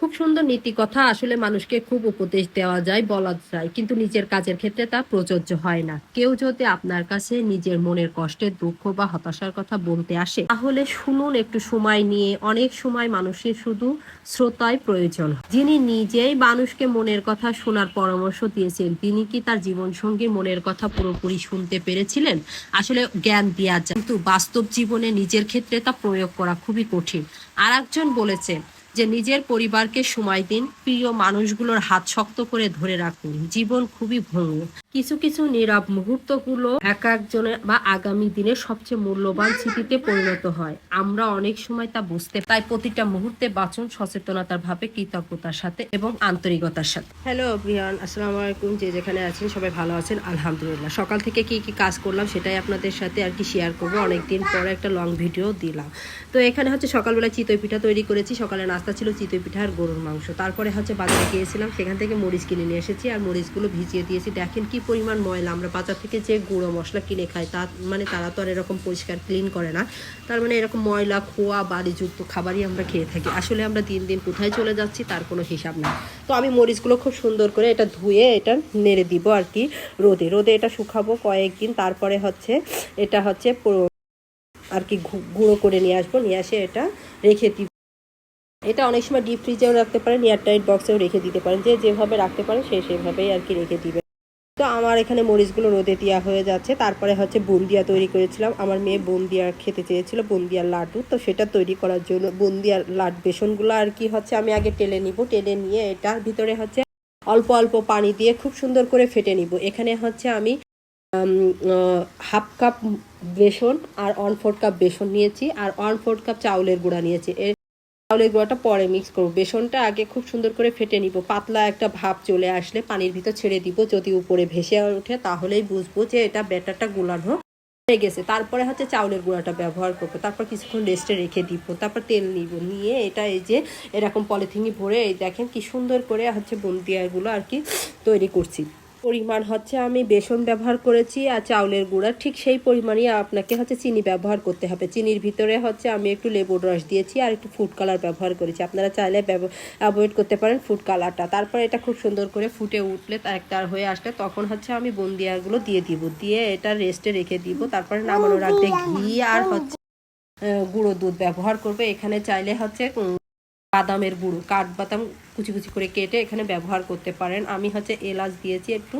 খুব সুন্দর নীতি কথা আসলে মানুষকে খুব উপদেশ দেওয়া যায়, বলা যায়, কিন্তু নিজের কাজের ক্ষেত্রে তা প্রযোজ্য হয় না। কেউ যদি আপনার কাছে নিজের মনের কষ্টের, দুঃখ বা হতাশার কথা বলতে আসে, তাহলে শুনুন একটু সময় নিয়ে। অনেক সময় মানুষের শুধু শ্রোতাই প্রয়োজন। যিনি নিজেই মানুষকে মনের কথা শোনার পরামর্শ দিয়েছেন, তিনি কি তার জীবনসঙ্গীর মনের কথা পুরোপুরি শুনতে পেরেছিলেন? আসলে জ্ঞান দেওয়া যায়, কিন্তু বাস্তব জীবনে নিজের ক্ষেত্রে তা প্রয়োগ করা খুবই কঠিন। আর একজন বলেছেন যে নিজের পরিবারকে সময় দিন, প্রিয় মানুষগুলোর হাত শক্ত করে ধরে রাখুন। জীবন খুবই ভঙ্গুর, কিছু কিছু নীরব মুহূর্তগুলো এক একজনের বা আগামী দিনের সবচেয়ে মূল্যবান স্মৃতিতে পরিণত হয়। আমরা অনেক সময় তা বুঝতে, তাই প্রতিটা মুহূর্তে বাঁচুন সচেতনতার ভাবে, কৃতজ্ঞতার সাথে এবং আন্তরিকতার সাথে। হ্যালো এভরিওয়ান, আসসালামু আলাইকুম। যে যেখানে আছেন সবাই ভালো আছেন আলহামদুলিল্লাহ। সকাল থেকে কি কি কাজ করলাম সেটাই আপনাদের সাথে আর কি শেয়ার করবো। অনেকদিন পরে একটা লং ভিডিও দিলাম। তো এখানে হচ্ছে সকালবেলা চিতই পিঠা তৈরি করেছি। সকালে নাস্তা ছিল চিতই পিঠা আর গরুর মাংস। তারপরে হচ্ছে বাজারে গিয়েছিলাম, সেখান থেকে মরিচ কিনে নিয়ে এসেছি আর মরিচগুলো ভিজিয়ে দিয়েছি। দেখেন কি পরিমাণ ময়লা। আমরা বাজার থেকে যে গুঁড়ো মশলা কিনে খাই, তা মানে তারা তো আর এরকম পরিষ্কার ক্লিন করে না। তার মানে এরকম ময়লা খোয়া বাড়িযুক্ত খাবারই আমরা খেয়ে থাকি। আসলে আমরা দিন দিন কোথায় চলে যাচ্ছি তার কোনো হিসাব নেই। তো আমি মরিচগুলো খুব সুন্দর করে এটা ধুয়ে এটা নেড়ে দিব আর কি রোদে। রোদে এটা শুকাবো কয়েকদিন। তারপরে হচ্ছে এটা হচ্ছে আর কি গুঁড়ো করে নিয়ে আসবো, নিয়ে আসে এটা রেখে দিব। এটা অনেক সময় ডিপ ফ্রিজেও রাখতে পারেন, এয়ারটাইট বক্সেও রেখে দিতে পারেন। যে যেভাবে রাখতে পারেন সেভাবেই আর কি রেখে দিবেন। তো আমার এখানে মরিচগুলো রোদে দেওয়া হয়ে যাচ্ছে। তারপরে হচ্ছে বুন্দিয়া তৈরি করেছিলাম। আমার মেয়ে বুন্দিয়া খেতে চেয়েছিল, বুন্দিয়ার লাড্ডু। তো সেটা তৈরি করার জন্য বুন্দিয়ার বেসনগুলো আর কি হচ্ছে আমি আগে টেলে নিব। টেলে নিয়ে এটার ভিতরে হচ্ছে অল্প অল্প পানি দিয়ে খুব সুন্দর করে ফেটে নিব। এখানে হচ্ছে আমি হাফ কাপ বেসন আর 1/4 কাপ বেসন নিয়েছি আর 1/4 কাপ চাউলের গুঁড়া নিয়েছি। চাউলের গুঁড়াটা পরে মিক্স করবো। বেসনটা আগে খুব সুন্দর করে ফেটে নিব। পাতলা একটা ভাপ চলে আসলে পানির ভিতর ছেড়ে দিব। যদি উপরে ভেসে ওঠে তাহলেই বুঝবো যে এটা ব্যাটারটা গুলানো হয়ে গেছে। তারপরে হচ্ছে চাউলের গুঁড়াটা ব্যবহার করবো। তারপর কিছুক্ষণ রেস্টে রেখে দিব। তারপর তেল নিব, নিয়ে এটা এই যে এরকম পলিথিনে ভরে এই দেখেন কি সুন্দর করে হচ্ছে বুন্দিয়াগুলো আর কি তৈরি করছি। পরিমাণ হচ্ছে আমি বেসন ব্যবহার করেছি আর চাউলের গুঁড়া ঠিক সেই পরিমাণই আপনাকে হচ্ছে চিনি ব্যবহার করতে হবে। চিনির ভিতরে হচ্ছে আমি একটু লেবুর রস দিয়েছি আর একটু ফুড কালার ব্যবহার করেছি। আপনারা চাইলে অ্যাভয়েড করতে পারেন ফুড কালারটা। তারপরে এটা খুব সুন্দর করে ফুটে উঠলে একটার হয়ে আসলে তখন হচ্ছে আমি বুন্দিয়াগুলো দিয়ে দিব, দিয়ে এটা রেস্টে রেখে দিব। তারপরে নামানোর আগে ঘি আর হচ্ছে গুঁড়ো দুধ ব্যবহার করবে। এখানে চাইলে হচ্ছে বাদামের গুঁড়ো, কাঠবাদাম কুচি কুচি করে কেটে এখানে ব্যবহার করতে পারেন। আমি হচ্ছে এলাচ দিয়েছি, একটু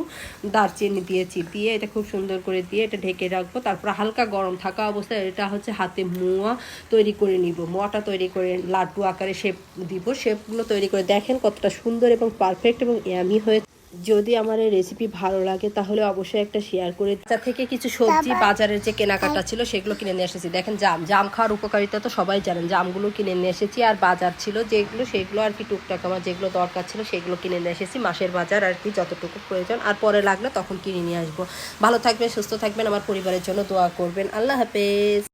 দারচিনি দিয়েছি, দিয়ে এটা খুব সুন্দর করে দিয়ে এটা ঢেকে রাখবো। তারপর হালকা গরম থাকা অবস্থায় এটা হচ্ছে হাতে মোয়া তৈরি করে নিব। মোয়াটা তৈরি করে লাড্ডু আকারে শেপ দিব। শেপগুলো তৈরি করে দেখেন কতটা সুন্দর এবং পারফেক্ট এবং ইয়ামি হয়েছে। যদি আমার এই রেসিপি ভালো লাগে তাহলে অবশ্যই একটা শেয়ার করে। বাজার থেকে কিছু সবজি বাজারের যে কেনাকাটা ছিল সেগুলো কিনে নিয়ে এসেছি। দেখেন জাম খাওয়ার উপকারিতা তো সবাই জানেন। জামগুলো কিনে নিয়ে এসেছি আর বাজার ছিল যেগুলো সেগুলো আর কি টুকটাক আমার যেগুলো দরকার ছিল সেগুলো কিনে নিয়ে এসেছি। মাসের বাজার আর কি যতটুকু প্রয়োজন, আর পরে লাগলে তখন কিনে নিয়ে আসবো। ভালো থাকবেন, সুস্থ থাকবেন, আমার পরিবারের জন্য দোয়া করবেন। আল্লাহ হাফেজ।